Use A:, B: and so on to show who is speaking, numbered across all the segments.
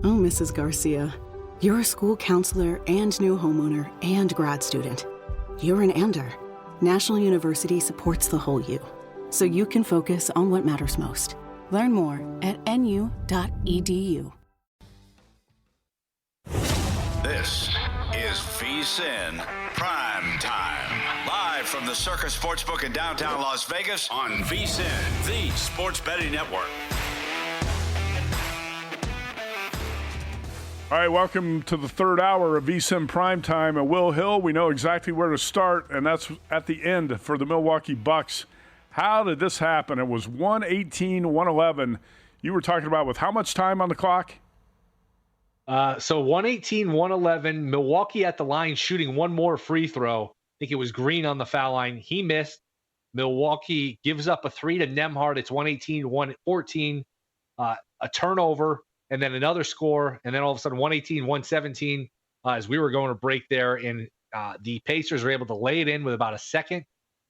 A: Oh, Mrs. Garcia, you're a school counselor and new homeowner and grad student. You're an Ander. National University supports the whole you, so you can focus on what matters most. Learn more at nu.edu.
B: This is VSiN PrimeTime. Live from the Circus Sportsbook in downtown Las Vegas on VSiN, the sports betting network.
C: All right, welcome to the third hour of VSiN Primetime at Will Hill. We know exactly where to start, and that's at the end for the Milwaukee Bucks. How did this happen? It was 118-111. You were talking about with how much time on the clock?
D: So 118-111, Milwaukee at the line shooting one more free throw. I think it was Green on the foul line. He missed. Milwaukee gives up a three to Nembhard. It's 118-114, a turnover. And then another score, and then all of a sudden 118-117 as we were going to break there. And the Pacers were able to lay it in with about a second,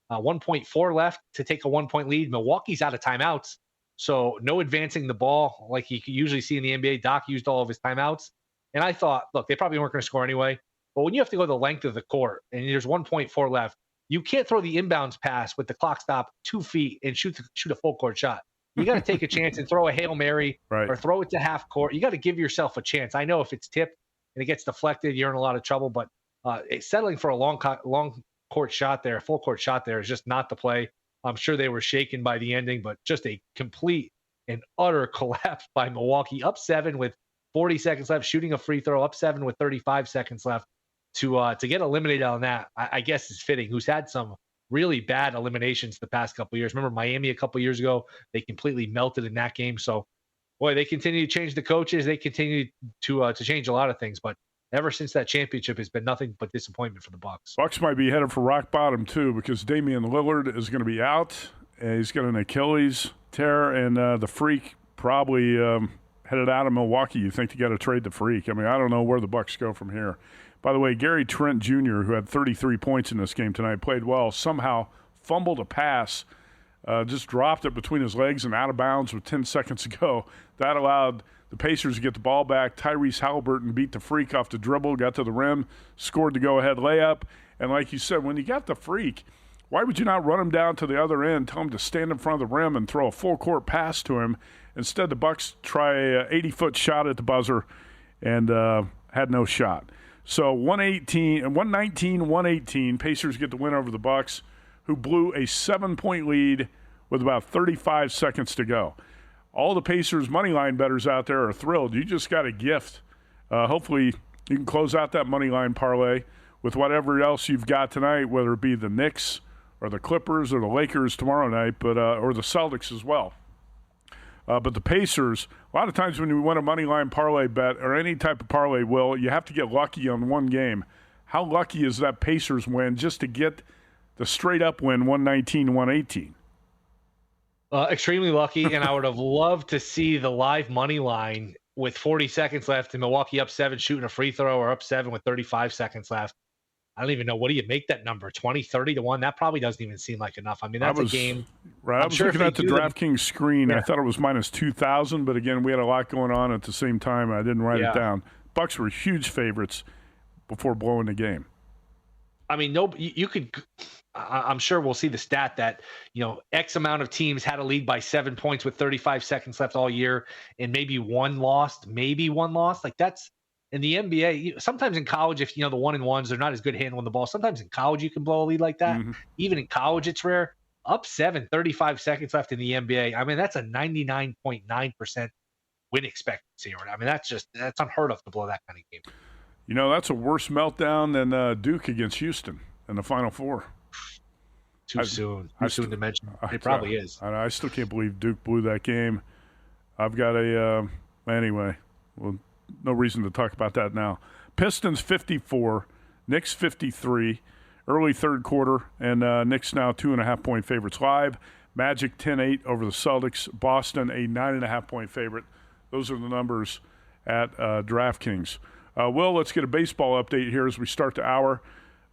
D: 1.4 left to take a 1-point lead. Milwaukee's out of timeouts, so no advancing the ball like you usually see in the NBA. Doc used all of his timeouts. And I thought, look, they probably weren't going to score anyway. But when you have to go the length of the court and there's 1.4 left, you can't throw the inbounds pass with the clock stop 2 feet and shoot a full court shot. You got to take a chance and throw a Hail Mary or throw it to half court. You got to give yourself a chance. I know if it's tipped and it gets deflected, you're in a lot of trouble. But settling for a long court shot there, a full court shot there is just not the play. I'm sure they were shaken by the ending, but just a complete and utter collapse by Milwaukee. Up 7 with 40 seconds left, shooting a free throw. Up 7 with 35 seconds left. To get eliminated on that, I guess is fitting. Who's had some really bad eliminations the past couple of years. Remember Miami a couple of years ago? They completely melted in that game. So, boy, they continue to change the coaches. They continue to change a lot of things. But ever since that championship, it's been nothing but disappointment for the Bucks.
C: Bucks might be headed for rock bottom, too, because Damian Lillard is going to be out. He's got an Achilles tear, and the Freak probably headed out of Milwaukee. You think you got to trade the Freak. I mean, I don't know where the Bucks go from here. By the way, Gary Trent Jr., who had 33 points in this game tonight, played well, somehow fumbled a pass, just dropped it between his legs and out of bounds with 10 seconds to go. That allowed the Pacers to get the ball back. Tyrese Halliburton beat the Freak off the dribble, got to the rim, scored the go-ahead layup. And like you said, when you got the Freak, why would you not run him down to the other end, tell him to stand in front of the rim and throw a full-court pass to him? Instead, the Bucks try a 80-foot shot at the buzzer and had no shot. So 119-118, Pacers get the win over the Bucks, who blew a 7-point lead with about 35 seconds to go. All the Pacers moneyline bettors out there are thrilled. You just got a gift. Hopefully you can close out that moneyline parlay with whatever else you've got tonight, whether it be the Knicks or the Clippers or the Lakers tomorrow night, but or the Celtics as well. But the Pacers, a lot of times when you win a money line parlay bet or any type of parlay, Will, you have to get lucky on one game. How lucky is that Pacers win just to get the straight-up win, 119-118?
D: Extremely lucky, and I would have loved to see the live money line with 40 seconds left and Milwaukee up 7 shooting a free throw, or up 7 with 35 seconds left. I don't even know. What do you make that number? 20, 30 to 1? That probably doesn't even seem like enough. I mean, that's a game.
C: Right. I was looking at the DraftKings screen. Yeah. I thought it was minus 2,000, but again, we had a lot going on at the same time. I didn't write it down. Bucks were huge favorites before blowing the game.
D: I mean, you could. I'm sure we'll see the stat that, X amount of teams had a lead by 7 points with 35 seconds left all year, and maybe one lost. Like, that's in the NBA. Sometimes in college, if the 1-and-1s, they're not as good handling the ball. Sometimes in college, you can blow a lead like that. Mm-hmm. Even in college, it's rare. Up 7, 35 seconds left in the NBA. I mean, that's a 99.9% win expectancy. I mean, that's unheard of to blow that kind of game.
C: That's a worse meltdown than Duke against Houston in the Final Four.
D: Too soon to mention. It probably is.
C: I still can't believe Duke blew that game. I've got anyway. Well, no reason to talk about that now. Pistons 54, Knicks 53, early third quarter, and Knicks now 2.5-point favorites live. Magic 10-8 over the Celtics. Boston a 9.5-point favorite. Those are the numbers at DraftKings. Will, let's get a baseball update here as we start the hour.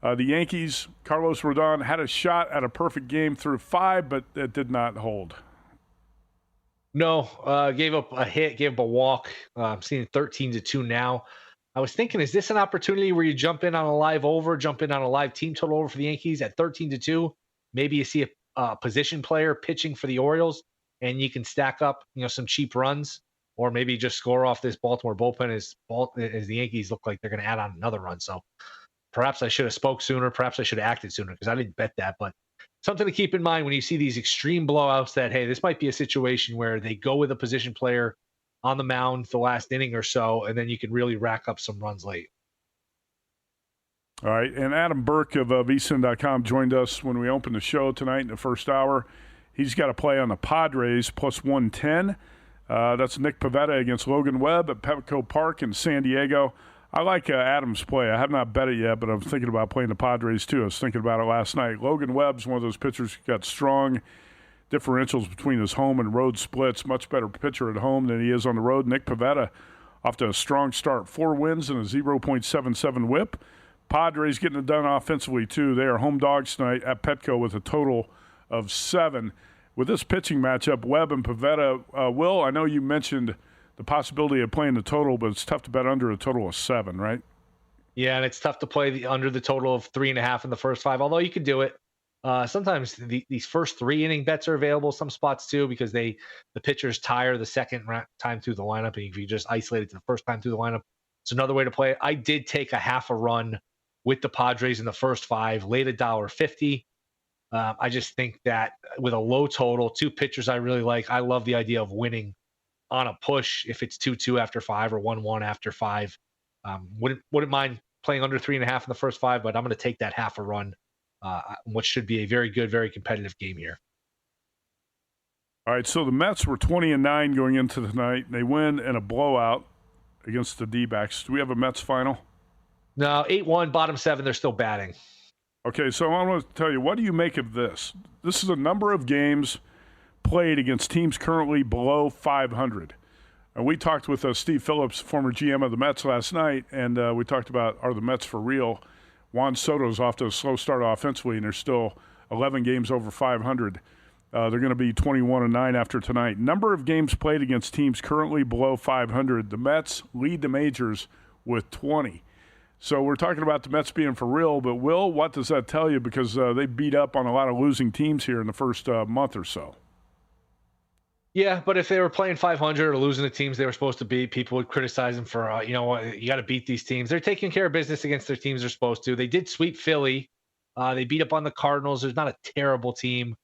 C: The Yankees, Carlos Rodon had a shot at a perfect game through 5, but it did not hold.
D: No, gave up a hit, gave up a walk. I'm seeing 13-2 now. I was thinking, is this an opportunity where you jump in on a live over, jump in on a live team total over for the Yankees at 13-2? Maybe you see a position player pitching for the Orioles, and you can stack up, some cheap runs, or maybe just score off this Baltimore bullpen as the Yankees look like they're going to add on another run. So perhaps I should have spoke sooner. Perhaps I should have acted sooner because I didn't bet that. But something to keep in mind when you see these extreme blowouts that, hey, this might be a situation where they go with a position player on the mound the last inning or so, and then you can really rack up some runs late.
C: All right, and Adam Burke of VSiN.com joined us when we opened the show tonight in the first hour. He's got a play on the Padres plus 110. That's Nick Pivetta against Logan Webb at Petco Park in San Diego. I like Adam's play. I have not bet it yet, but I'm thinking about playing the Padres too. I was thinking about it last night. Logan Webb's one of those pitchers who got strong differentials between his home and road splits. Much better pitcher at home than he is on the road. Nick Pivetta off to a strong start. 4 wins and a 0.77 whip. Padres getting it done offensively too. They are home dogs tonight at Petco with a total of 7. With this pitching matchup, Webb and Pivetta, Will, I know you mentioned the possibility of playing the total, but it's tough to bet under a total of 7, right?
D: Yeah, and it's tough to play under the total of 3.5 in the first 5, although you can do it. Sometimes these first 3 inning bets are available some spots too, because the pitchers tire the second time through the lineup, and if you just isolate it to the first time through the lineup, it's another way to play it. I did take a half a run with the Padres in the first 5, laid $1.50. I just think that with a low total, 2 pitchers I really like. I love the idea of winning on a push if it's 2-2 after 5 or 1-1 after 5. Wouldn't mind playing under 3.5 in the first 5, but I'm going to take that half a run. What should be a very good, very competitive game here.
C: All right, so the Mets were 20-9 going into tonight. They win in a blowout against the D-backs. Do we have a Mets final?
D: No, 8-1, bottom 7, they're still batting.
C: Okay, so I want to tell you, what do you make of this? This is a number of games played against teams currently below 500. And we talked with Steve Phillips, former GM of the Mets, last night, and we talked about, are the Mets for real? Juan Soto's off to a slow start offensively, and they're still 11 games over 500. They're going to be 21-9 after tonight. Number of games played against teams currently below 500. The Mets lead the majors with 20. So we're talking about the Mets being for real, but Will, what does that tell you? Because they beat up on a lot of losing teams here in the first month or so.
D: Yeah, but if they were playing 500 or losing the teams they were supposed to beat, people would criticize them for, you got to beat these teams. They're taking care of business against their teams they're supposed to. They did sweep Philly. They beat up on the Cardinals. There's not a terrible team.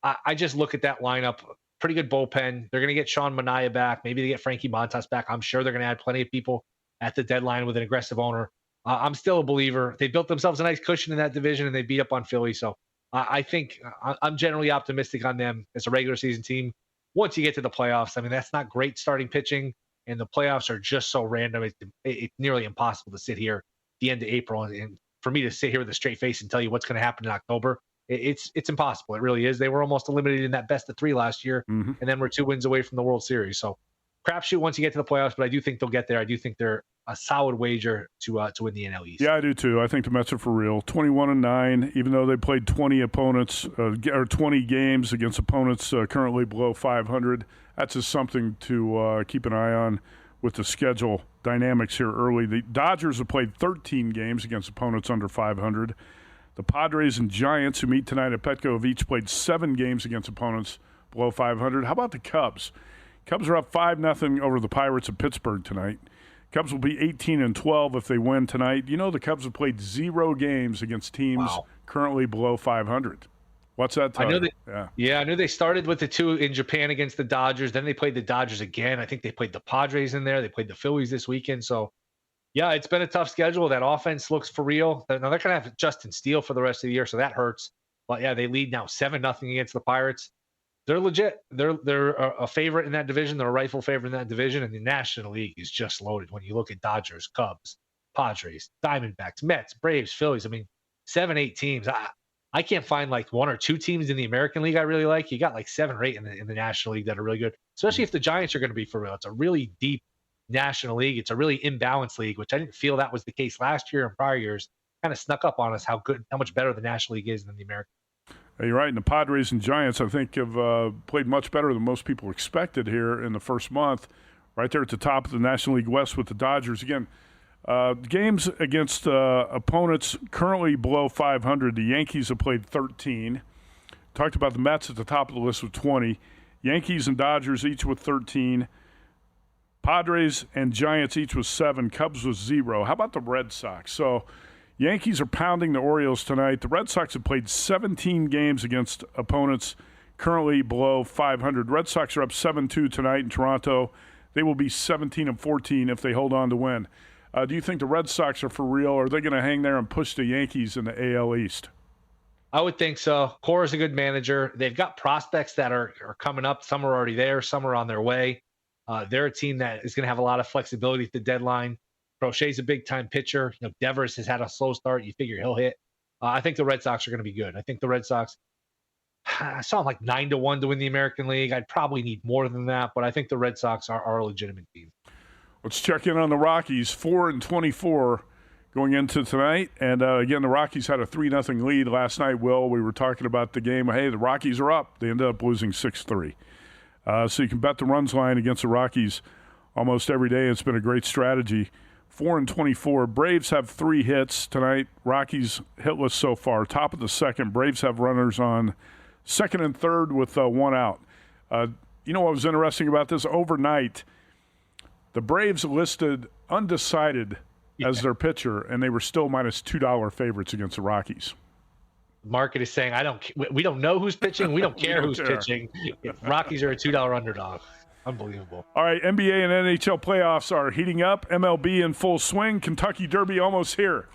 D: I just look at that lineup. Pretty good bullpen. They're going to get Sean Manaea back. Maybe they get Frankie Montas back. I'm sure they're going to add plenty of people at the deadline with an aggressive owner. I'm still a believer. They built themselves a nice cushion in that division, and they beat up on Philly. So I think I'm generally optimistic on them as a regular season team. Once you get to the playoffs, I mean, that's not great starting pitching, and the playoffs are just so random. It's nearly impossible to sit here at the end of April and for me to sit here with a straight face and tell you what's going to happen in October. It's impossible. It really is. They were almost eliminated in that best of 3 last year, and then we're 2 wins away from the World Series. So crapshoot once you get to the playoffs, but I do think they'll get there. I do think they're a solid wager to win the NL East.
C: Yeah, I do too. I think the Mets are for real. 21-9, even though they played 20 opponents or 20 games against opponents currently below 500. That's just something to keep an eye on with the schedule dynamics here early. The Dodgers have played 13 games against opponents under 500. The Padres and Giants, who meet tonight at Petco, have each played 7 games against opponents below 500. How about the Cubs? Cubs are up 5-0 over the Pirates of Pittsburgh tonight. Cubs will be 18-12 if they win tonight. You know the Cubs have played 0 games against teams currently below 500. What's that tell you?
D: I knew they started with the 2 in Japan against the Dodgers. Then they played the Dodgers again. I think they played the Padres in there. They played the Phillies this weekend. So, yeah, it's been a tough schedule. That offense looks for real. Now, they're going to have Justin Steele for the rest of the year, so that hurts. But, yeah, they lead now 7-0 against the Pirates. They're legit. They're a favorite in that division. They're a rightful favorite in that division, and the National League is just loaded when you look at Dodgers, Cubs, Padres, Diamondbacks, Mets, Braves, Phillies. I mean, 7-8 teams. I can't find like 1 or 2 teams in the American League I really like. You got like 7 or 8 in the National League that are really good, especially if the Giants are going to be for real. It's a really deep National League. It's a really imbalanced league, which I didn't feel that was the case last year and prior years. Kind of snuck up on us how much better the National League is than the American.
C: You're right. And the Padres and Giants, I think, have played much better than most people expected here in the first month. Right there at the top of the National League West with the Dodgers. Again, games against opponents currently below 500. The Yankees have played 13. Talked about the Mets at the top of the list with 20. Yankees and Dodgers each with 13. Padres and Giants each with 7. Cubs with 0. How about the Red Sox? So Yankees are pounding the Orioles tonight. The Red Sox have played 17 games against opponents currently below 500. Red Sox are up 7-2 tonight in Toronto. They will be 17-14 if they hold on to win. Do you think the Red Sox are for real, or are they going to hang there and push the Yankees in the AL East?
D: I would think so. Cora's a good manager. They've got prospects that are coming up. Some are already there. Some are on their way. They're a team that is going to have a lot of flexibility at the deadline. Crochet's a big-time pitcher. Devers has had a slow start. You figure he'll hit. I think the Red Sox are going to be good. I think the Red Sox, I saw them like 9-1 to win the American League. I'd probably need more than that, but I think the Red Sox are a legitimate team.
C: Let's check in on the Rockies. 4-24 going into tonight. And again, the Rockies had a 3-0 lead last night. Will, we were talking about the game. Hey, the Rockies are up. They ended up losing 6-3. So you can bet the runs line against the Rockies almost every day. It's been a great strategy. 4-24. Braves have 3 hits tonight. Rockies hitless so far. Top of the second. Braves have runners on second and third with 1 out. You know what was interesting about this? Overnight, the Braves listed undecided as their pitcher, and they were still minus $2 favorites against the Rockies.
D: The market is saying, we don't know who's pitching. We don't care who's pitching. Rockies are a $2 underdog. Unbelievable.
C: All right, NBA and NHL playoffs are heating up. MLB in full swing. Kentucky Derby almost here.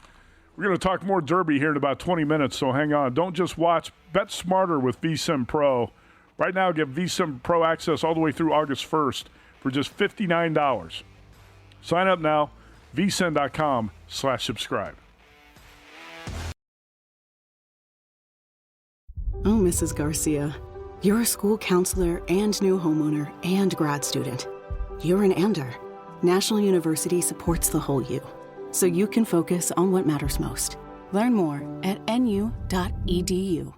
C: We're going to talk more Derby here in about 20 minutes, so hang on. Don't just watch. Bet smarter with VSiN Pro. Right now, get VSiN Pro access all the way through August 1st for just $59. Sign up now, vsin.com/subscribe.
A: Oh, Mrs. Garcia, you're a school counselor and new homeowner and grad student. You're an Ander. National University supports the whole you, so you can focus on what matters most. Learn more at nu.edu.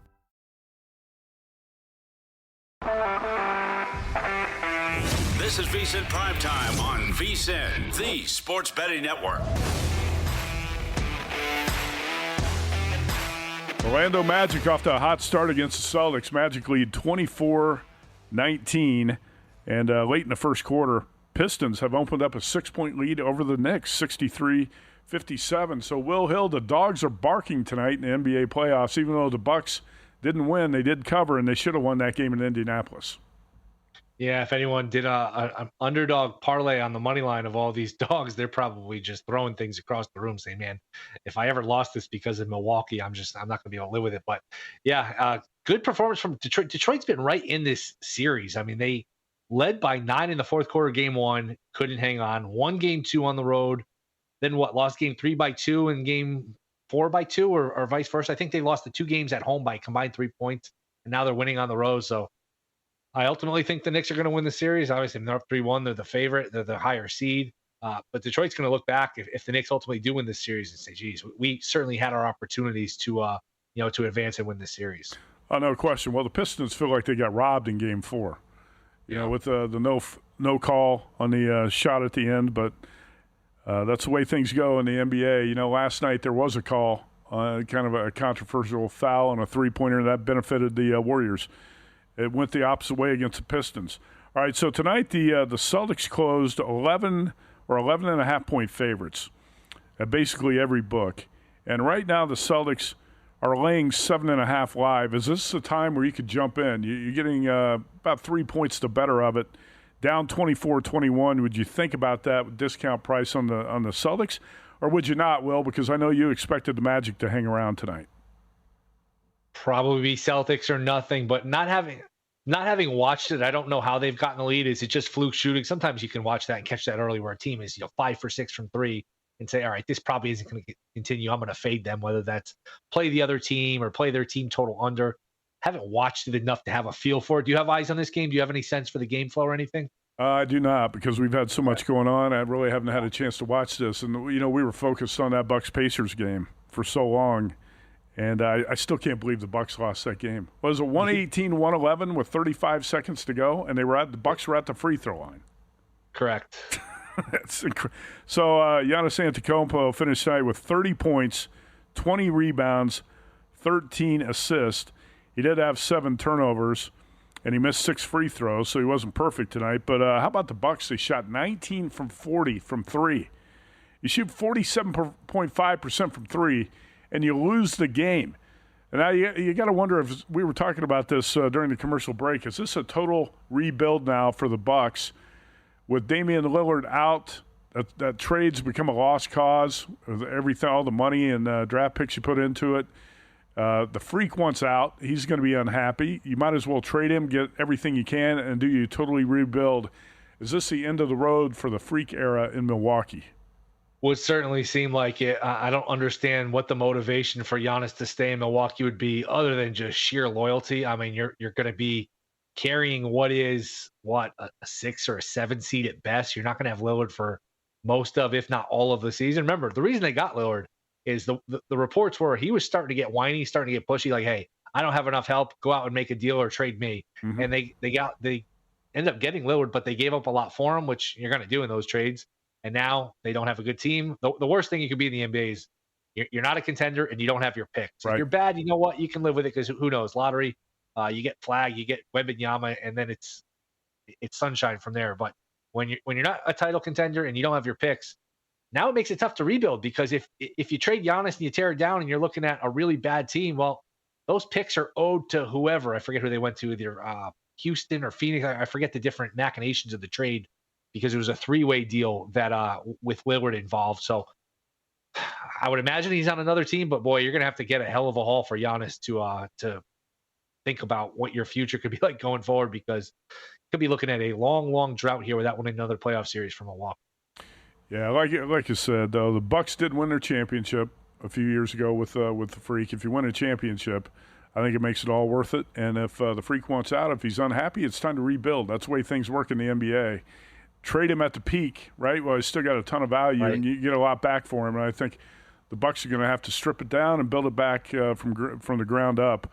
B: This is VSiN PrimeTime on VSiN, the sports betting network.
C: Orlando Magic off to a hot start against the Celtics. Magic lead 24-19. And late in the first quarter, Pistons have opened up a 6-point lead over the Knicks, 63-57. So Will Hill, the Dogs are barking tonight in the NBA playoffs. Even though the Bucks didn't win, they did cover, and they should have won that game in Indianapolis.
D: Yeah, if anyone did an underdog parlay on the money line of all these dogs, they're probably just throwing things across the room saying, man, if I ever lost this because of Milwaukee, I'm not going to be able to live with it. But yeah, good performance from Detroit. Detroit's been right in this series. I mean, they led by 9 in the fourth quarter, game 1, couldn't hang on. Won game 2 on the road. Then lost game 3 by 2 and game 4 by 2 or vice versa. I think they lost the 2 games at home by combined 3 points, and now they're winning on the road. So I ultimately think the Knicks are going to win the series. Obviously, they're up 3-1. They're the favorite. They're the higher seed. But Detroit's going to look back if the Knicks ultimately do win this series and say, geez, we certainly had our opportunities to advance and win this series.
C: Oh, no question. Well, the Pistons feel like they got robbed in game 4. You know, with the no call on the shot at the end. But that's the way things go in the NBA. You know, last night there was a call, kind of a controversial foul on a three-pointer that benefited the Warriors. It went the opposite way against the Pistons. All right, so tonight the Celtics closed 11 or 11.5-point favorites at basically every book. And right now the Celtics are laying 7.5 live. Is this a time where you could jump in? You're getting about 3 points the better of it. Down 24-21. Would you think about that with discount price on the Celtics? Or would you not, Will? Because I know you expected the Magic to hang around tonight.
D: Probably Celtics or nothing, but not having watched it, I don't know how they've gotten the lead. Is it just fluke shooting? Sometimes you can watch that and catch that early where a team is 5 for 6 from 3 and say, all right, this probably isn't going to continue. I'm going to fade them, whether that's play the other team or play their team total under. Haven't watched it enough to have a feel for it. Do you have eyes on this game? Do you have any sense for the game flow or anything?
C: I do not, because we've had so much going on. I really haven't had a chance to watch this. And, we were focused on that Bucks-Pacers game for so long. And I still can't believe the Bucks lost that game. Was it 118-111 with 35 seconds to go, and the Bucks were at the free throw line.
D: Correct.
C: That's so Giannis Antetokounmpo finished tonight with 30 points, 20 rebounds, 13 assists. He did have 7 turnovers, and he missed 6 free throws, so he wasn't perfect tonight. But how about the Bucks? They shot 19 from 40 from 3. You shoot 47.5% from 3, and you lose the game. And now you got to wonder if we were talking about this during the commercial break. Is this a total rebuild now for the Bucks with Damian Lillard out? That trade's become a lost cause. Everything, all the money and draft picks you put into it. The Freak wants out. He's going to be unhappy. You might as well trade him, get everything you can, and do you totally rebuild. Is this the end of the road for the Freak era in Milwaukee?
D: Would certainly seem like it. I don't understand what the motivation for Giannis to stay in Milwaukee would be other than just sheer loyalty. I mean, you're going to be carrying what is a 6 or a 7 seed at best. You're not going to have Lillard for most of, if not all of the season. Remember, the reason they got Lillard is the reports were he was starting to get whiny, starting to get pushy, like, hey, I don't have enough help. Go out and make a deal or trade me. Mm-hmm. And they ended up getting Lillard, but they gave up a lot for him, which you're going to do in those trades. And now they don't have a good team. The worst thing you could be in the NBA is you're not a contender and you don't have your picks. Right. If you're bad, you know what? You can live with it because who knows? Lottery, you get flag, you get Wembanyama, and then it's sunshine from there. But when you're not a title contender and you don't have your picks, now it makes it tough to rebuild because if you trade Giannis and you tear it down and you're looking at a really bad team, well, those picks are owed to whoever. I forget who they went to, either Houston or Phoenix. I forget the different machinations of the trade, because it was a 3-way deal that with Lillard involved. So I would imagine he's on another team, but boy, you're going to have to get a hell of a haul for Giannis to think about what your future could be like going forward, because you could be looking at a long, long drought here without winning another playoff series from Milwaukee.
C: Yeah, like you said, though, the Bucks did win their championship a few years ago with the Freak. If you win a championship, I think it makes it all worth it. And if the Freak wants out, if he's unhappy, it's time to rebuild. That's the way things work in the NBA. Trade him at the peak, right? Well, he's still got a ton of value, right, and you get a lot back for him. And I think the Bucks are going to have to strip it down and build it back from the ground up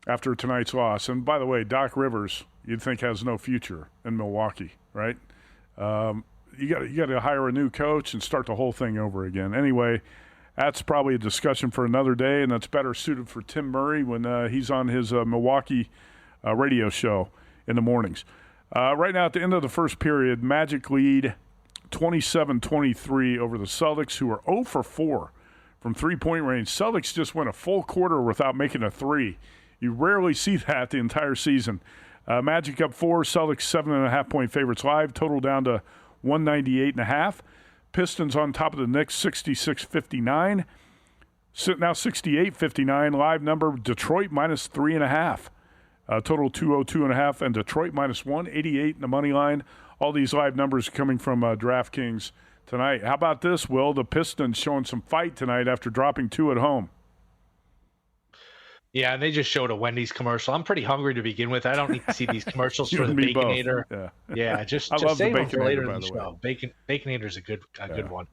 C: after tonight's loss. And by the way, Doc Rivers, you'd think has no future in Milwaukee, right? You got to hire a new coach and start the whole thing over again. Anyway, that's probably a discussion for another day, and that's better suited for Tim Murray when he's on his Milwaukee radio show in the mornings. Right now, at the end of the first period, Magic lead 27-23 over the Celtics, who are 0 for 4 from three-point range. Celtics just went a full quarter without making a three. You rarely see that the entire season. Magic up 4, Celtics 7.5-point favorites live, total down to 198.5. Pistons on top of the Knicks, 66-59. Now 68-59, live number, Detroit minus 3.5. Total 202.5, and Detroit minus 188 in the money line. All these live numbers coming from DraftKings tonight. How about this, Will? The Pistons showing some fight tonight after dropping 2 at home.
D: Yeah, and they just showed a Wendy's commercial. I'm pretty hungry to begin with. I don't need to see these commercials for the Baconator. Yeah, just save them for later in the show. Baconator's a good one.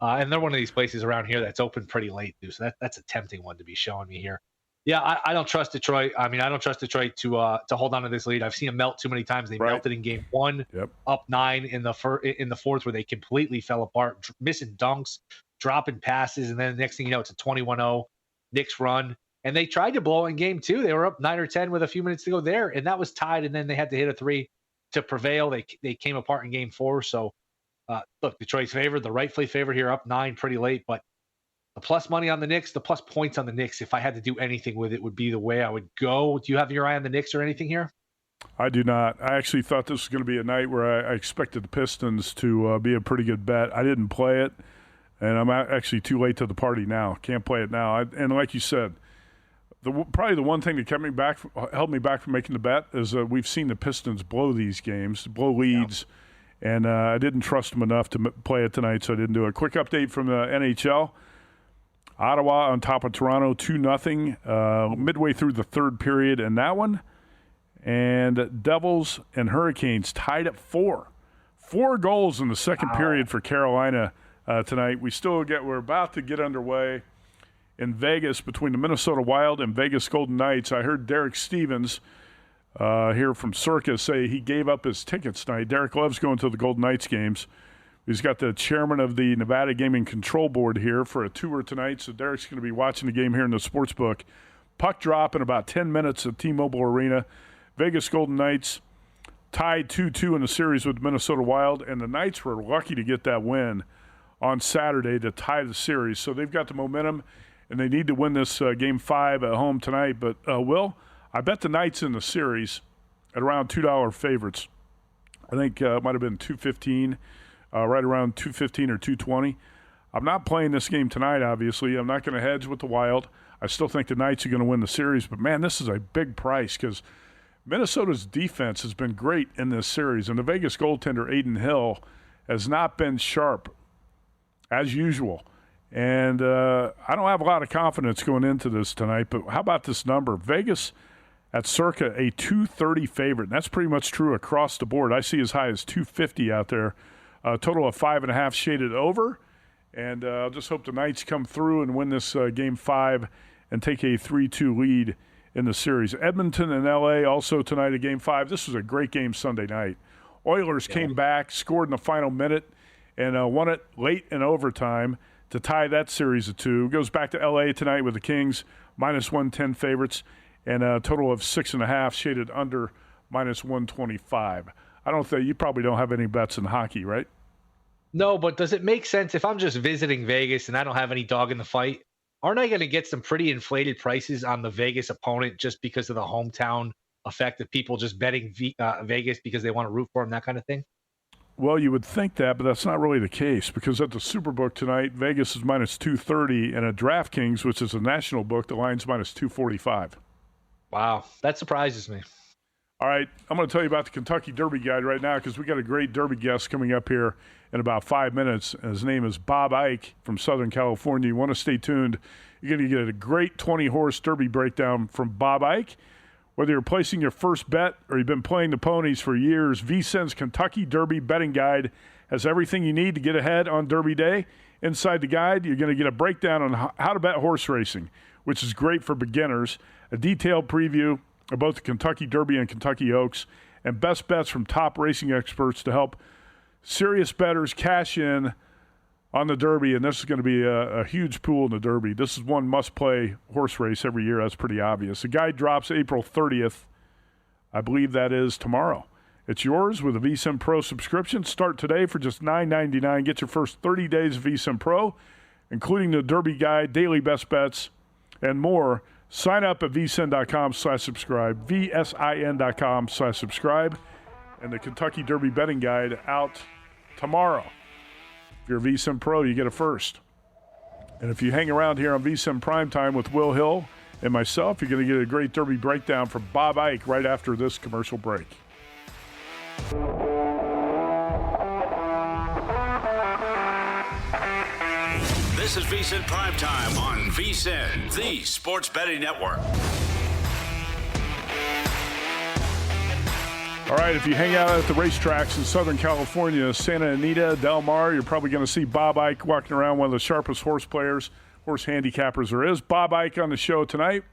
D: And they're one of these places around here that's open pretty late, too. So that's a tempting one to be showing me here. Yeah, I don't trust Detroit. I mean, I don't trust Detroit to hold on to this lead. I've seen them melt too many times. They melted in game 1, up 9 in the fourth, where they completely fell apart, missing dunks, dropping passes, and then the next thing you know, it's a 21-0 Knicks run. And they tried to blow in game 2. They were up 9 or 10 with a few minutes to go there, and that was tied. And then they had to hit a 3 to prevail. They came apart in game 4. So, look, Detroit's favored, the rightfully favored here, up 9 pretty late, but the plus money on the Knicks, the plus points on the Knicks, if I had to do anything with it, would be the way I would go. Do you have your eye on the Knicks or anything here?
C: I do not. I actually thought this was going to be a night where I expected the Pistons to be a pretty good bet. I didn't play it, and I'm actually too late to the party now. Can't play it now. And like you said, probably the one thing that held me back from making the bet is we've seen the Pistons blow these games, blow leads, and I didn't trust them enough to play it tonight, so I didn't do it. Quick update from the NHL. Ottawa on top of Toronto, 2-0, midway through the third period in that one. And Devils and Hurricanes tied at 4. 4 goals in the second period for Carolina tonight. We're about to get underway in Vegas between the Minnesota Wild and Vegas Golden Knights. I heard Derek Stevens here from Circa say he gave up his tickets tonight. Derek loves going to the Golden Knights games. He's got the chairman of the Nevada Gaming Control Board here for a tour tonight, so Derek's going to be watching the game here in the sportsbook. Puck drop in about 10 minutes at T-Mobile Arena. Vegas Golden Knights tied 2-2 in the series with Minnesota Wild, and the Knights were lucky to get that win on Saturday to tie the series. So they've got the momentum, and they need to win this Game 5 at home tonight. But, Will, I bet the Knights in the series at around $2 favorites. I think it might have been $2.15. Right around $2.15 or $2.20. I'm not playing this game tonight, obviously. I'm not going to hedge with the Wild. I still think the Knights are going to win the series. But, man, this is a big price because Minnesota's defense has been great in this series. And the Vegas goaltender, Aiden Hill, has not been sharp as usual. And I don't have a lot of confidence going into this tonight. But how about this number? Vegas at Circa a 230 favorite. And that's pretty much true across the board. I see as high as 250 out there. A total of 5.5 shaded over, and I'll just hope the Knights come through and win this Game 5 and take a 3-2 lead in the series. Edmonton and L.A. also tonight at Game 5. This was a great game Sunday night. Oilers came back, scored in the final minute, and won it late in overtime to tie that series of 2. Goes back to L.A. tonight with the Kings, minus 110 favorites, and a total of 6.5 shaded under, minus 125. I don't think you probably don't have any bets in hockey, right?
D: No, but does it make sense if I'm just visiting Vegas and I don't have any dog in the fight? Aren't I going to get some pretty inflated prices on the Vegas opponent just because of the hometown effect of people just betting Vegas because they want to root for them, that kind of thing?
C: Well, you would think that, but that's not really the case because at the Superbook tonight, Vegas is minus 230, and at DraftKings, which is a national book, the line's minus 245.
D: Wow, that surprises me.
C: All right, I'm going to tell you about the Kentucky Derby Guide right now because we got a great Derby guest coming up here in about 5 minutes. His name is Bob Ike from Southern California. You want to stay tuned. You're going to get a great 20-horse Derby breakdown from Bob Ike. Whether you're placing your first bet or you've been playing the ponies for years, VSiN's Kentucky Derby Betting Guide has everything you need to get ahead on Derby Day. Inside the guide, you're going to get a breakdown on how to bet horse racing, which is great for beginners, a detailed preview of both the Kentucky Derby and Kentucky Oaks, and best bets from top racing experts to help serious bettors cash in on the Derby. And this is going to be a huge pool in the Derby. This is one must-play horse race every year. That's pretty obvious. The guide drops April 30th. I believe that is tomorrow. It's yours with a VSiN Pro subscription. Start today for just $9.99. Get your first 30 days of VSiN Pro, including the Derby Guide, daily best bets, and more. Sign up at vsin.com/subscribe, vsin.com/subscribe, and the Kentucky Derby Betting Guide out tomorrow. If you're a VSiN Pro, you get it first. And if you hang around here on VSiN Primetime with Will Hill and myself, you're going to get a great Derby breakdown from Bob Ike right after this commercial break.
B: This is VSiN Primetime on VSiN, the sports betting network.
C: All right, if you hang out at the racetracks in Southern California, Santa Anita, Del Mar, you're probably going to see Bob Ike walking around, one of the sharpest horse players, horse handicappers there is. Bob Ike on the show tonight,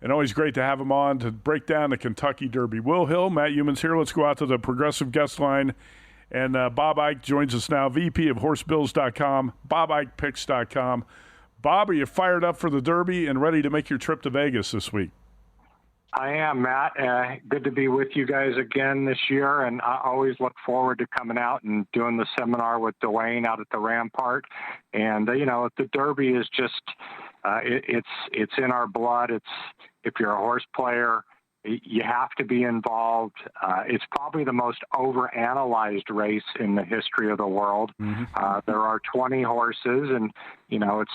C: and always great to have him on to break down the Kentucky Derby. Will Hill, Matt Youmans here. Let's go out to the Progressive guest line. And Bob Ike joins us now, VP of HorseBills.com, BobIkePicks.com. Bob, are you fired up for the Derby and ready to make your trip to Vegas this week?
E: I am, Matt. Good to be with you guys again this year, and I always look forward to coming out and doing the seminar with Dwayne out at the Rampart. And, the Derby is just, it's in our blood. If you're a horse player, you have to be involved. It's probably the most overanalyzed race in the history of the world. Mm-hmm. There are 20 horses, and, it's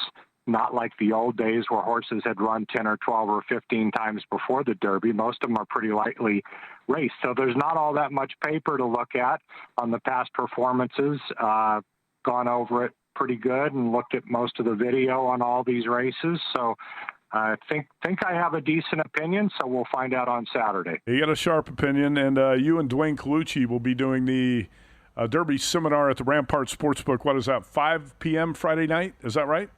E: not like the old days where horses had run 10 or 12 or 15 times before the Derby. Most of them are pretty lightly raced. So there's not all that much paper to look at on the past performances. Gone over it pretty good and looked at most of the video on all these races. So I think I have a decent opinion, so we'll find out on Saturday.
C: You got a sharp opinion, and you and Dwayne Colucci will be doing the Derby seminar at the Rampart Sportsbook. What is that, 5 p.m. Friday night? Is that right?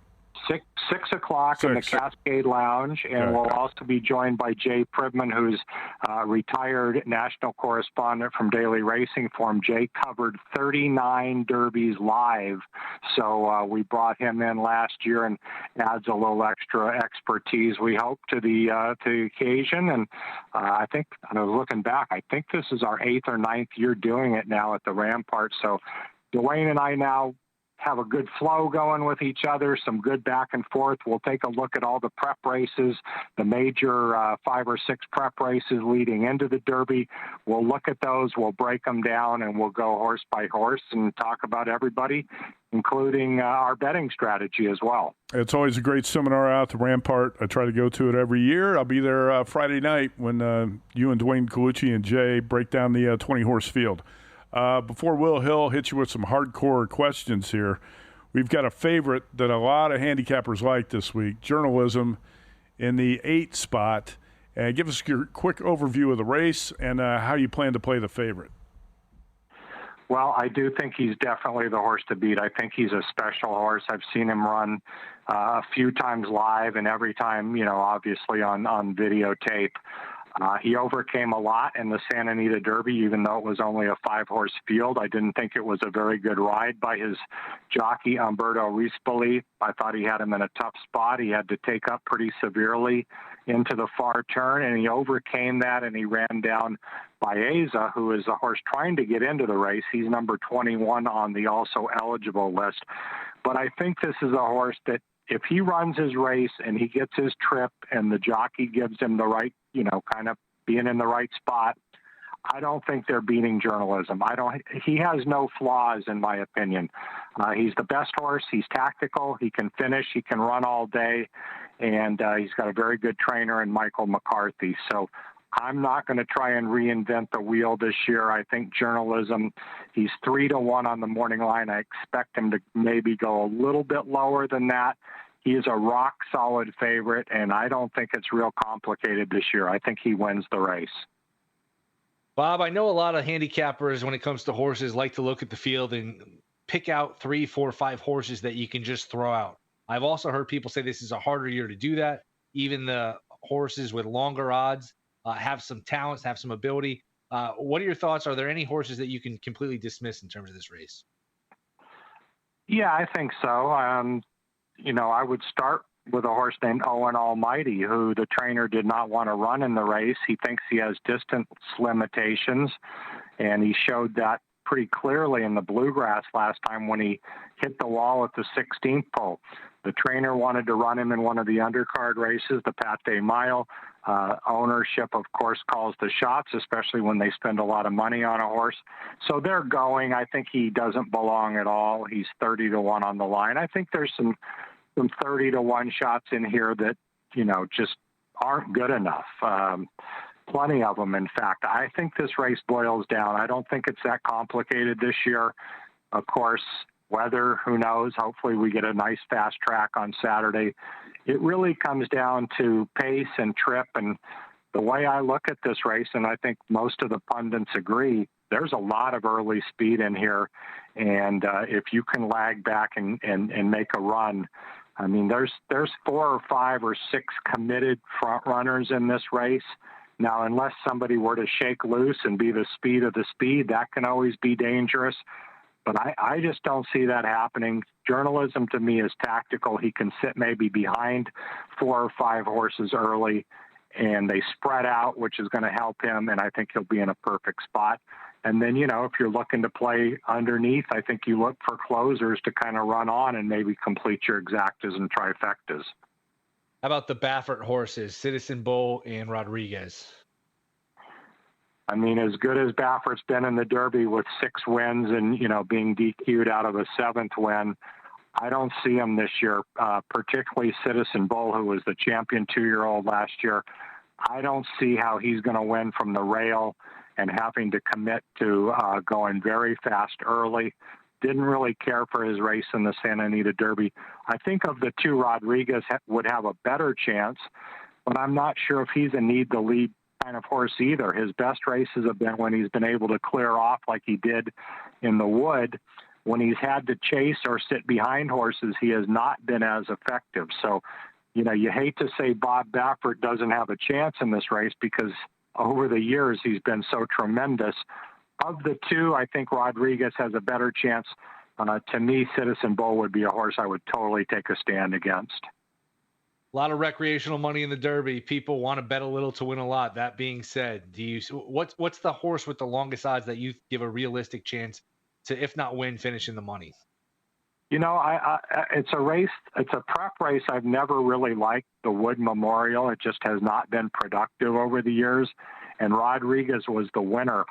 E: 6 o'clock in the Cascade Lounge, and we'll also be joined by Jay Pribman, who's retired national correspondent from Daily Racing Form. Jay covered 39 derbies live, so we brought him in last year and adds a little extra expertise, we hope, to the occasion. And I think, I was looking back, I think this is our 8th or 9th year doing it now at the Rampart. So Dwayne and I now have a good flow going with each other, some good back and forth. We'll take a look at all the prep races, the major 5 or 6 prep races leading into the Derby. We'll look at those, we'll break them down, and we'll go horse by horse and talk about everybody, including our betting strategy as well.
C: It's always a great seminar out at the Rampart. I try to go to it every year. I'll be there Friday night when you and Dwayne Colucci and Jay break down the 20-horse field. Before Will Hill hits you with some hardcore questions here, we've got a favorite that a lot of handicappers like this week, Journalism, in the 8 spot. Give us your quick overview of the race and how you plan to play the favorite.
E: Well, I do think he's definitely the horse to beat. I think he's a special horse. I've seen him run a few times live, and every time, obviously on videotape. He overcame a lot in the Santa Anita Derby, even though it was only a 5-horse field. I didn't think it was a very good ride by his jockey, Umberto Rispoli. I thought he had him in a tough spot. He had to take up pretty severely into the far turn, and he overcame that, and he ran down Baeza, who is a horse trying to get into the race. He's number 21 on the also eligible list. But I think this is a horse that if he runs his race and he gets his trip and the jockey gives him the right, kind of being in the right spot, I don't think they're beating Journalism. He has no flaws, in my opinion. He's the best horse. He's tactical. He can finish. He can run all day. And he's got a very good trainer in Michael McCarthy. So I'm not going to try and reinvent the wheel this year. I think Journalism, he's 3-1 on the morning line. I expect him to maybe go a little bit lower than that. He is a rock-solid favorite, and I don't think it's real complicated this year. I think he wins the race.
D: Bob, I know a lot of handicappers, when it comes to horses, like to look at the field and pick out 3, 4, 5 horses that you can just throw out. I've also heard people say this is a harder year to do that. Even the horses with longer odds have some talents, have some ability. What are your thoughts? Are there any horses that you can completely dismiss in terms of this race?
E: Yeah, I think so. I would start with a horse named Owen Almighty, who the trainer did not want to run in the race. He thinks he has distance limitations, and he showed that pretty clearly in the Bluegrass last time when he hit the wall at the 16th pole. The trainer wanted to run him in one of the undercard races, the Pate Mile. Ownership, of course, calls the shots, especially when they spend a lot of money on a horse. So they're going. I think he doesn't belong at all. He's 30-1 on the line. I think there's some 30-1 shots in here that, just aren't good enough. Plenty of them, in fact. I think this race boils down. I don't think it's that complicated this year. Of course, weather, who knows? Hopefully we get a nice fast track on Saturday. It really comes down to pace and trip. And the way I look at this race, and I think most of the pundits agree, there's a lot of early speed in here. And if you can lag back and make a run, I mean, there's 4 or 5 or 6 committed front runners in this race. Now, unless somebody were to shake loose and be the speed of the speed, that can always be dangerous. But I just don't see that happening. Journalism, to me, is tactical. He can sit maybe behind 4 or 5 horses early, and they spread out, which is going to help him, and I think he'll be in a perfect spot. And then, if you're looking to play underneath, I think you look for closers to kind of run on and maybe complete your exactas and trifectas.
D: How about the Baffert horses, Citizen Bull and Rodriguez?
E: I mean, as good as Baffert's been in the Derby with 6 wins and, being DQ'd out of a 7th win, I don't see him this year, particularly Citizen Bull, who was the champion 2-year-old last year. I don't see how he's going to win from the rail and having to commit to going very fast early. Didn't really care for his race in the Santa Anita Derby. I think of the 2, Rodriguez would have a better chance, but I'm not sure if he's a need-the-lead kind of horse either. His best races have been when he's been able to clear off like he did in the Wood. when he's had to chase or sit behind horses, he has not been as effective. So, you hate to say Bob Baffert doesn't have a chance in this race because over the years he's been so tremendous. Of the two, I think Rodriguez has a better chance. To me, Citizen Bull would be a horse I would totally take a stand against.
D: A lot of recreational money in the Derby. People want to bet a little to win a lot. That being said, what's the horse with the longest odds that you give a realistic chance to, if not win, finish in the money?
E: It's a race. It's a prep race I've never really liked, the Wood Memorial. It just has not been productive over the years, and Rodriguez was the winner.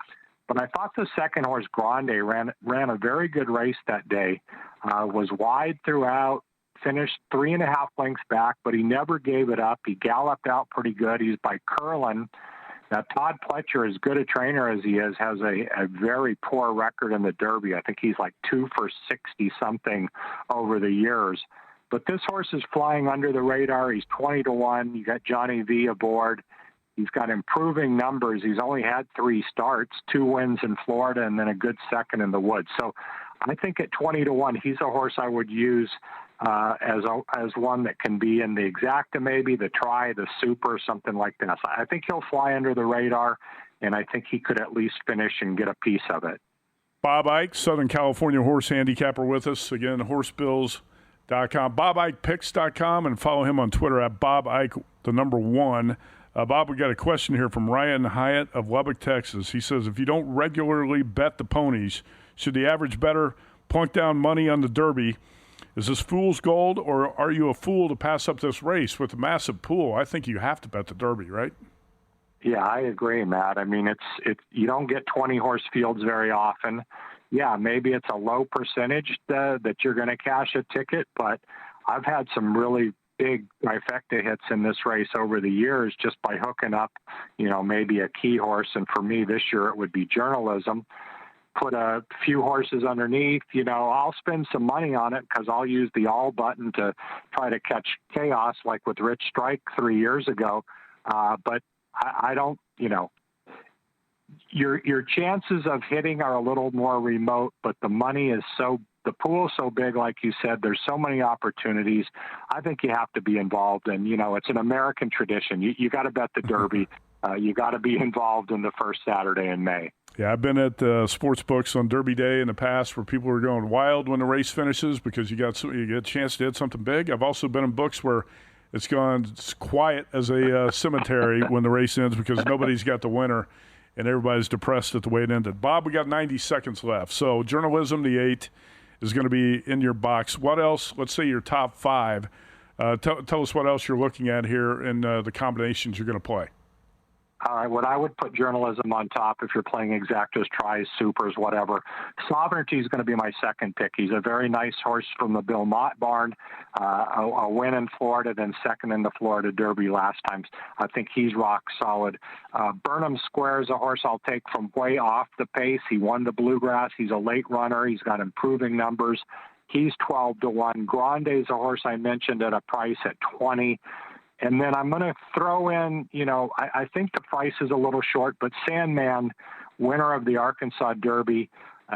E: But I thought the second horse, Grande, ran a very good race that day, was wide throughout, finished 3.5 lengths back, but he never gave it up. He galloped out pretty good. He's by Curlin. Now, Todd Pletcher, as good a trainer as he is, has a very poor record in the Derby. I think he's like 2 for 60-something over the years. But this horse is flying under the radar. He's 20-1. You got Johnny V aboard. He's got improving numbers. He's only had 3 starts, 2 wins in Florida, and then a good second in the Woods. So I think at 20-1, he's a horse I would use as one that can be in the exacta, maybe the try, the super, something like that. So I think he'll fly under the radar, and I think he could at least finish and get a piece of it.
C: Bob Ike, Southern California horse handicapper with us. Again, horsebills.com, bobikepicks.com, and follow him on Twitter at Bob Ike, the number 1. Bob, we got a question here from Ryan Hyatt of Lubbock, Texas. He says, if you don't regularly bet the ponies, should the average bettor plunk down money on the Derby? Is this fool's gold, or are you a fool to pass up this race with a massive pool? I think you have to bet the Derby, right?
E: Yeah, I agree, Matt. I mean, it's you don't get 20-horse fields very often. Yeah, maybe it's a low percentage that you're going to cash a ticket, but I've had some really big trifecta hits in this race over the years just by hooking up, maybe a key horse. And for me this year, it would be Journalism. Put a few horses underneath, I'll spend some money on it because I'll use the all button to try to catch chaos like with Rich Strike 3 years ago. But I don't, your chances of hitting are a little more remote, but the money is the pool is so big, like you said, there's so many opportunities. I think you have to be involved. And, it's an American tradition. You got to bet the Derby. You got to be involved in the first Saturday in May.
C: Yeah, I've been at sports books on Derby Day in the past where people are going wild when the race finishes because you get a chance to hit something big. I've also been in books where it's gone quiet as a cemetery when the race ends because nobody's got the winner and everybody's depressed at the way it ended. Bob, we got 90 seconds left. So Journalism, the 8, is going to be in your box. What else? Let's say your top 5. Tell us what else you're looking at here in the combinations you're going to play.
E: All right, what I would put Journalism on top if you're playing exactas, tries, supers, whatever. Sovereignty is going to be my second pick. He's a very nice horse from the Bill Mott barn, a win in Florida, then second in the Florida Derby last time. I think he's rock solid. Burnham Square is a horse I'll take from way off the pace. He won the Bluegrass. He's a late runner. He's got improving numbers. He's 12-1. Grande is a horse I mentioned at a price at 20. And then I'm going to throw in, I think the price is a little short, but Sandman, winner of the Arkansas Derby,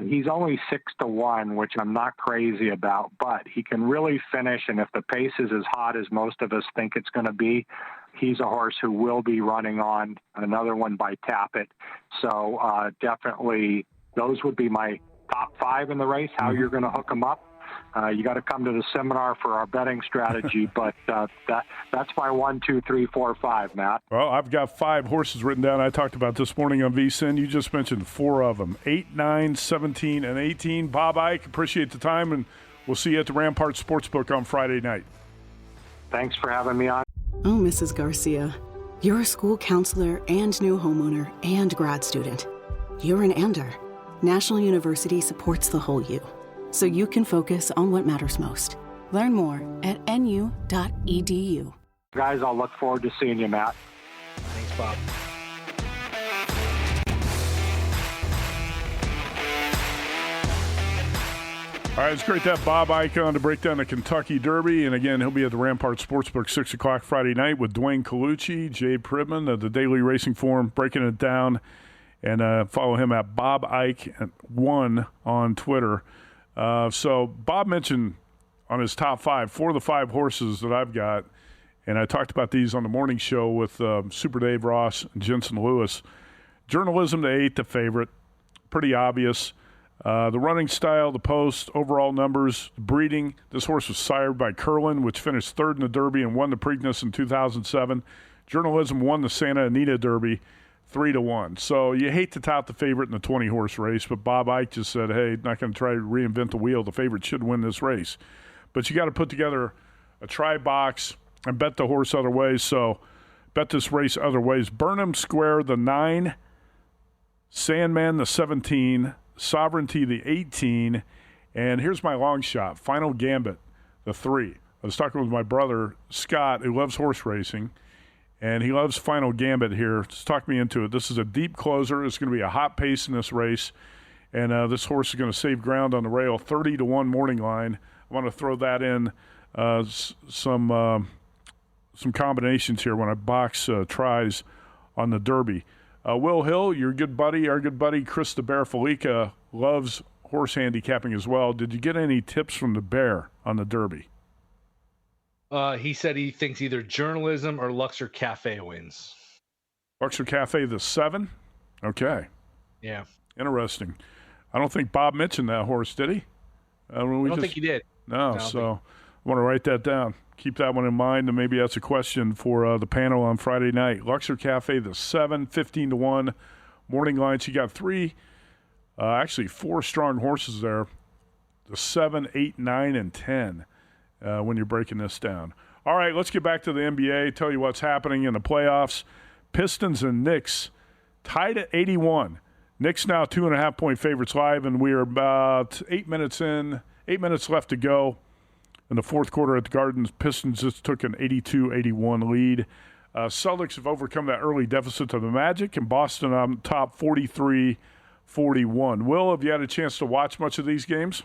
E: he's only 6-1, which I'm not crazy about, but he can really finish. And if the pace is as hot as most of us think it's going to be, he's a horse who will be running on. Another one by Tappet. So definitely those would be my top 5 in the race. How you're going to hook them up. You got to come to the seminar for our betting strategy, but that's my 1, 2, 3, 4, 5, Matt.
C: Well, I've got 5 horses written down I talked about this morning on VSiN. You just mentioned 4 of them, 8, 9, 17, and 18. Bob Ike, appreciate the time, and we'll see you at the Rampart Sportsbook on Friday night.
E: Thanks for having me on.
A: Oh, Mrs. Garcia, you're a school counselor and new homeowner and grad student. You're an Ander. National University supports the whole you, so you can focus on what matters most. Learn more at nu.edu.
E: Guys, I'll look forward to seeing you, Matt.
D: Thanks, Bob.
C: All right, it's great to have Bob Ike on to break down the Kentucky Derby. And again, he'll be at the Rampart Sportsbook 6 o'clock Friday night with Dwayne Colucci, Jade Pridman of the Daily Racing Forum, breaking it down. And follow him at Bob Ike 1 on Twitter. So Bob mentioned on his top 5, 4 of the 5 horses that I've got, and I talked about these on the morning show with Super Dave Ross and Jensen Lewis. Journalism to 8, the favorite. Pretty obvious. The running style, the post, overall numbers, breeding. This horse was sired by Curlin, which finished 3rd in the Derby and won the Preakness in 2007. Journalism won the Santa Anita Derby 3-1. So you hate to tout the favorite in the 20-horse race, but Bob Ike just said, hey, not going to try to reinvent the wheel. The favorite should win this race. But you got to put together a try box and bet the horse other ways. So bet this race other ways. Burnham Square, the 9. Sandman, the 17. Sovereignty, the 18. And here's my long shot. Final Gambit, the 3. I was talking with my brother, Scott, who loves horse racing, and he loves Final Gambit here. Just talk me into it. This is a deep closer. It's going to be a hot pace in this race. And this horse is going to save ground on the rail, 30-1 morning line. I want to throw that in some combinations here when I box tries on the Derby. Will Hill, your good buddy, our good buddy Chris the Bear Felica loves horse handicapping as well. Did you get any tips from the Bear on the Derby?
D: He said he thinks either Journalism or Luxor Cafe wins.
C: Luxor Cafe, the 7? Okay.
D: Yeah. Interesting.
C: I don't think Bob mentioned that horse, did he?
D: I don't think he did.
C: No, so I want to write that down. Keep that one in mind, and maybe that's a question for the panel on Friday night. Luxor Cafe, the 7, 15-1 morning lines. You got 4 strong horses there. The 7, 8, 9, and 10 when you're breaking this down. All right, let's get back to the NBA. Tell you what's happening in the playoffs. Pistons and Knicks tied at 81. Knicks now 2.5-point favorites live, and we are about 8 minutes in. 8 minutes left to go in the fourth quarter at the Gardens. Pistons just took an 82-81 lead. Celtics have overcome that early deficit to the Magic, and Boston on top 43-41. Will, have you had a chance to watch much of these games?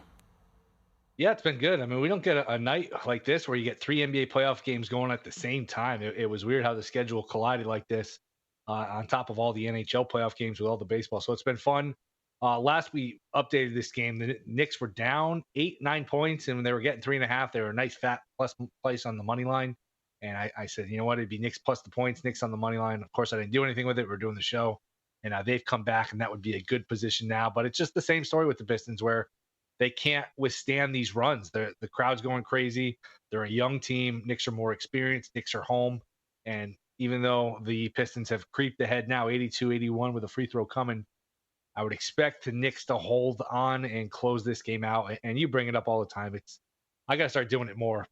D: Yeah, it's been good. I mean, we don't get a night like this where you get 3 NBA playoff games going at the same time. It was weird how the schedule collided like this on top of all the NHL playoff games with all the baseball. So it's been fun. Last we updated this game, the Knicks were down 8-9 points, and when they were getting 3.5, they were a nice fat plus place on the money line. And I said, you know what, it'd be Knicks plus the points, Knicks on the money line. Of course, I didn't do anything with it. We're doing the show, and they've come back, and that would be a good position now. But it's just the same story with the Pistons where they can't withstand these runs. The crowd's going crazy. They're a young team. Knicks are more experienced. Knicks are home. And even though the Pistons have creeped ahead now, 82-81 with a free throw coming, I would expect the Knicks to hold on and close this game out. And you bring it up all the time. I got to start doing it more.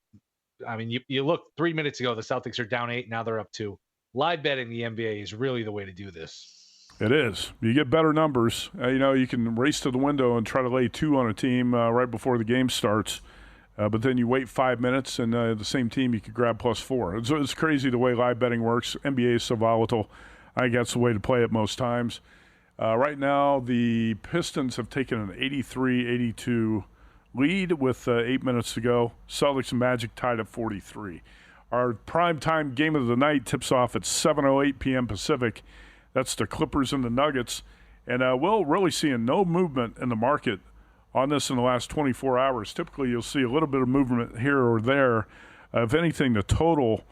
D: I mean, you look 3 minutes ago, the Celtics are down 8. Now they're up 2. Live betting the NBA is really the way to do this.
C: It is. You get better numbers. You can race to the window and try to lay 2 on a team right before the game starts. But then you wait 5 minutes, and the same team you could grab +4. It's crazy the way live betting works. NBA is so volatile. I think that's the way to play it most times. Right now, the Pistons have taken an 83-82 lead with 8 minutes to go. Celtics and Magic tied at 43. Our primetime game of the night tips off at 7:08 p.m. Pacific. That's the Clippers and the Nuggets. And we're really seeing no movement in the market on this in the last 24 hours. Typically, you'll see a little bit of movement here or there. If anything, the total,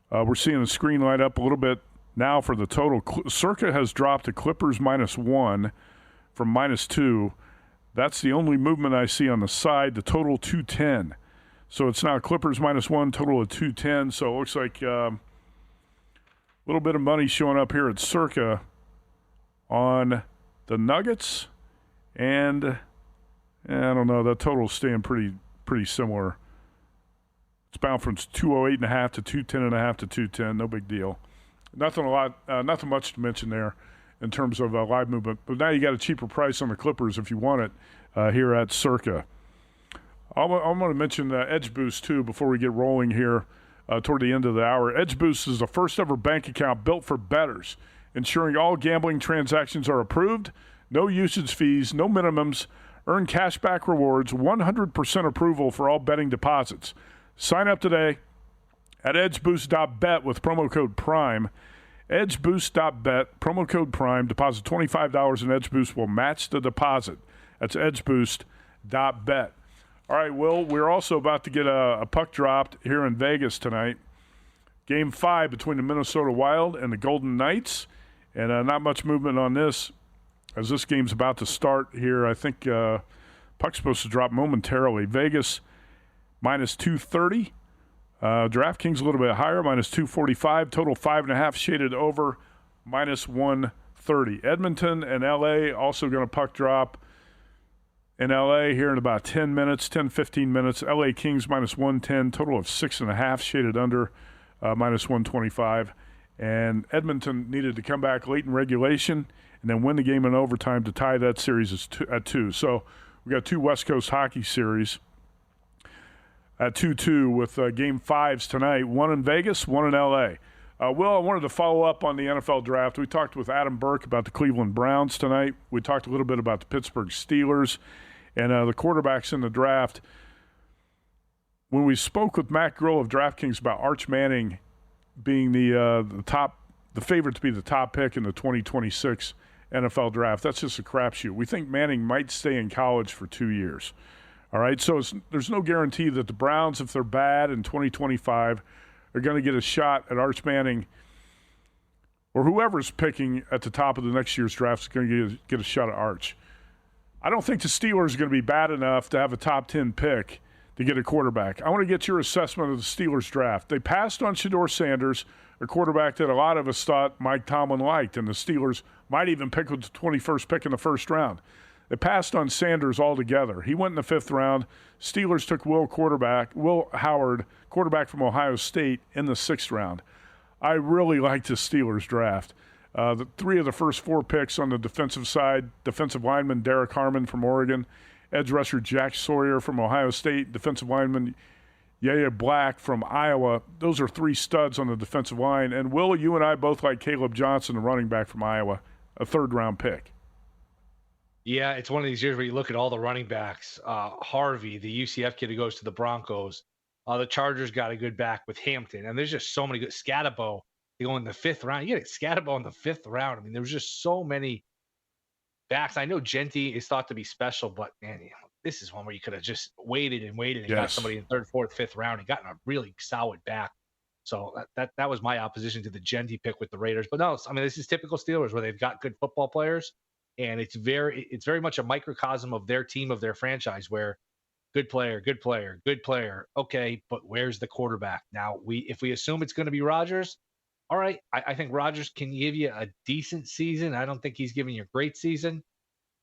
C: we're seeing the screen light up a little bit now for the total. Circa has dropped to Clippers -1 from -2. That's the only movement I see on the side. The total 210. So it's now Clippers -1, total of 210. So it looks like a little bit of money showing up here at Circa on the Nuggets. And I don't know, that total's staying pretty similar. It's bound from 208.5 to 210.5 to 210. No big deal. Nothing much to mention there in terms of live movement. But now you got a cheaper price on the Clippers if you want it here at Circa. I'm going to mention Edge Boost, too, before we get rolling here toward the end of the hour. Edge Boost is the first-ever bank account built for bettors, ensuring all gambling transactions are approved, no usage fees, no minimums, earn cashback rewards, 100% approval for all betting deposits. Sign up today at edgeboost.bet with promo code PRIME. Edgeboost.bet, promo code PRIME. Deposit $25 and Edge Boost will match the deposit. That's edgeboost.bet VSiN.bet. All right, Will, we're also about to get a puck dropped here in Vegas tonight. Game 5 between the Minnesota Wild and the Golden Knights. And not much movement on this as this game's about to start here. I think puck's supposed to drop momentarily. Vegas minus 230. DraftKings a little bit higher, minus 245. Total 5.5, shaded over, minus 130. Edmonton and L.A. also going to puck drop in L.A. here in about 10 minutes, 15 minutes. L.A. Kings minus 110, total of 6.5, shaded under, minus 125. And Edmonton needed to come back late in regulation and then win the game in overtime to tie that series at 2. So we got 2 West Coast hockey series at 2-2 with Game 5s tonight, 1 in Vegas, 1 in L.A. Will, I wanted to follow up on the NFL draft. We talked with Adam Burke about the Cleveland Browns tonight. We talked a little bit about the Pittsburgh Steelers and the quarterbacks in the draft. When we spoke with Matt Grill of DraftKings about Arch Manning being the favorite to be the top pick in the 2026 NFL draft, that's just a crapshoot. We think Manning might stay in college for 2 years. All right, so there's no guarantee that the Browns, if they're bad in 2025, are going to get a shot at Arch Manning, or whoever's picking at the top of the next year's draft is going to get a shot at Arch. I don't think the Steelers are going to be bad enough to have a top 10 pick to get a quarterback. I want to get your assessment of the Steelers draft. They passed on Shedeur Sanders, a quarterback that a lot of us thought Mike Tomlin liked, and the Steelers might even pick with the 21st pick in the first round. They passed on Sanders altogether. He went in the 5th round. Steelers took Will Howard, quarterback from Ohio State, in the 6th round. I really like the Steelers draft. The 3 of the first 4 picks on the defensive side, defensive lineman Derek Harmon from Oregon, edge rusher Jack Sawyer from Ohio State, defensive lineman Yaya Black from Iowa. Those are 3 studs on the defensive line. And Will, you and I both like Caleb Johnson, the running back from Iowa, a 3rd-round pick.
D: Yeah, it's one of these years where you look at all the running backs. Harvey, the UCF kid who goes to the Broncos. The Chargers got a good back with Hampton. And there's just so many good. Scatabo, they go in the 5th round. You get Scatabo in the 5th round. I mean, there's just so many backs. I know Genty is thought to be special, but, man, this is one where you could have just waited and got somebody in 3rd, 4th, 5th round and gotten a really solid back. So that was my opposition to the Genty pick with the Raiders. But no, I mean, this is typical Steelers where they've got good football players. And it's very much a microcosm of their team, of their franchise, where good player. Okay, but where's the quarterback? Now, if we assume it's going to be Rodgers, all right, I think Rodgers can give you a decent season. I don't think he's giving you a great season.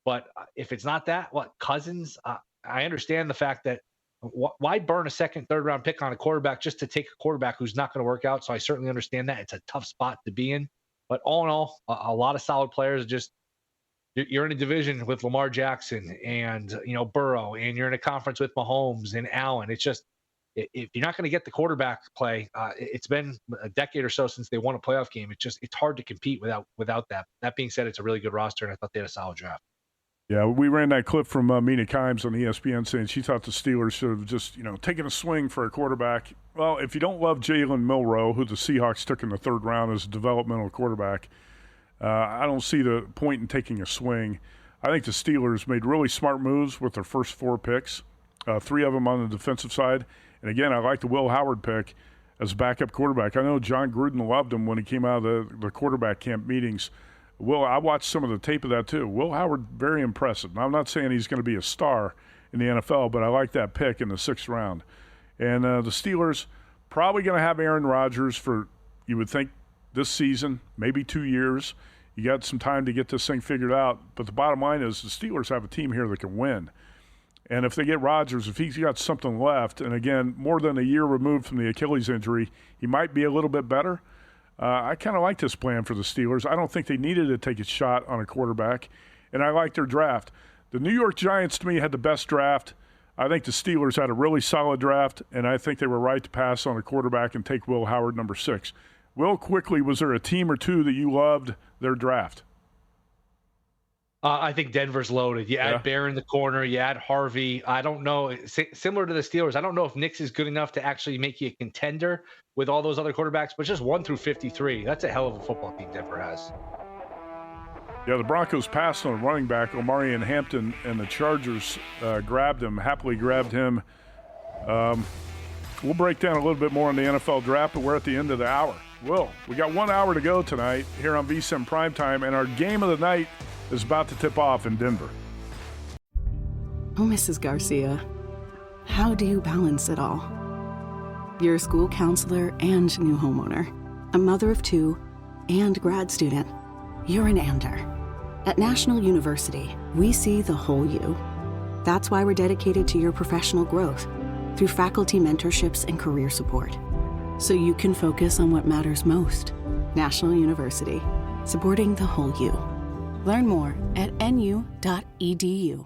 D: But if it's not that, Cousins? I understand the fact that why burn a 2nd, 3rd-round pick on a quarterback just to take a quarterback who's not going to work out? So I certainly understand that. It's a tough spot to be in. But all in all, a lot of solid players. Just you're in a division with Lamar Jackson and Burrow, and you're in a conference with Mahomes and Allen. It's just if you're not going to get the quarterback play, it's been a decade or so since they won a playoff game. It's hard to compete without that. That being said, it's a really good roster, and I thought they had a solid draft.
C: Yeah, we ran that clip from Mina Kimes on ESPN saying she thought the Steelers should have just taken a swing for a quarterback. Well, if you don't love Jalen Milroe, who the Seahawks took in the 3rd round as a developmental quarterback, I don't see the point in taking a swing. I think the Steelers made really smart moves with their first 4 picks, 3 of them on the defensive side. And, again, I like the Will Howard pick as a backup quarterback. I know John Gruden loved him when he came out of the quarterback camp meetings. I watched some of the tape of that too. Will Howard, very impressive. Now, I'm not saying he's going to be a star in the NFL, but I like that pick in the 6th round. And the Steelers probably going to have Aaron Rodgers for, you would think, this season, maybe 2 years. You got some time to get this thing figured out. But the bottom line is the Steelers have a team here that can win. And if they get Rodgers, if he's got something left, and again, more than a year removed from the Achilles injury, he might be a little bit better. I kind of like this plan for the Steelers. I don't think they needed to take a shot on a quarterback, and I like their draft. The New York Giants, to me, had the best draft. I think the Steelers had a really solid draft, and I think they were right to pass on a quarterback and take Will Howard, number 6. Will, quickly, was there a team or two that you loved their draft?
D: I think Denver's loaded. You add Bear in the corner. You add Harvey. I don't know. Similar to the Steelers, I don't know if Nick's is good enough to actually make you a contender with all those other quarterbacks, but just 1 through 53. That's a hell of a football team Denver has.
C: Yeah, the Broncos passed on a running back, Omarion Hampton, and the Chargers happily grabbed him. We'll break down a little bit more on the NFL draft, but we're at the end of the hour. We got 1 hour to go tonight here on VSiN Primetime, and our game of the night is about to tip off in Denver.
A: Oh, Mrs. Garcia, how do you balance it all? You're a school counselor and new homeowner, a mother of 2, and grad student. You're an ander. At National University, we see the whole you. That's why we're dedicated to your professional growth through faculty mentorships and career support, so you can focus on what matters most. National University, supporting the whole you. Learn more at nu.edu.